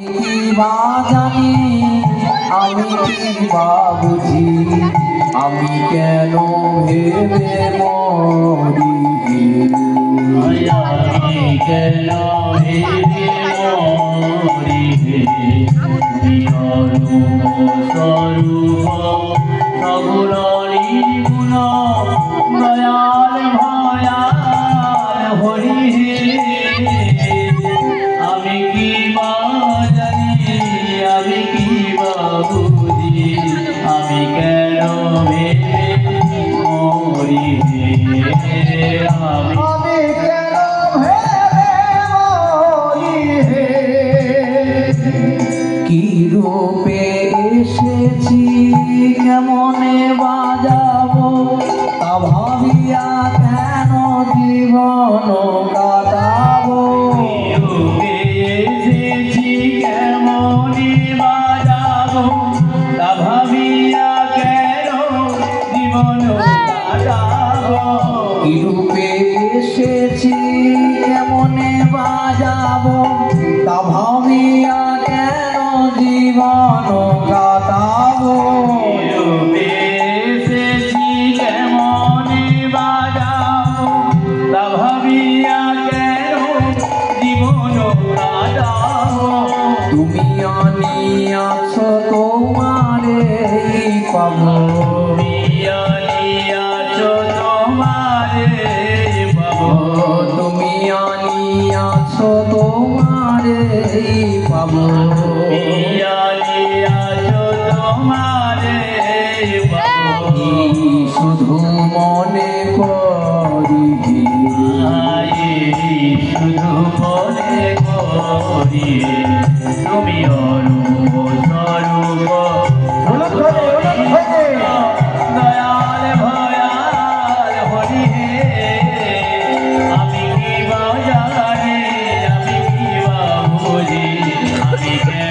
জানি আমি কি বা বুঝি আমি কেন ভেবে মরি আমি কেন ভেবে মরি স্বরূপ সগুণী গুণ দয়াল ভয়াল হরি আমি কি বা জানি আমি কি বা বুঝি আমি কেন ভেবে মরি আমি কেন ভেবে মরি কি রূপে এসেছি কেমনে বাজাবো তা ভাবিয়া কেন জীবন কাটাবো এসেছি কেমনে বাজাবো তা ভাবিয়া কেন জীবন কাটাবো কি রূপে এসেছি কেমনে বাজাবো তা ভাবিয়া কেন জীবন কাটাবো এসেছি কেমনে বাজাবো তা ভাবিয়া কেন জীবন কাটাবো তুমি আনিয়াছ তোমারে পাবো তুমি আনিয়াছ তোমারে পাবো শুধু মনে করি শুধু মনে করি তুমি অরূপ স্বরূপ দয়াল ভয়াল হরি আমি কি বা জানি আমি কি বা বুঝি আমি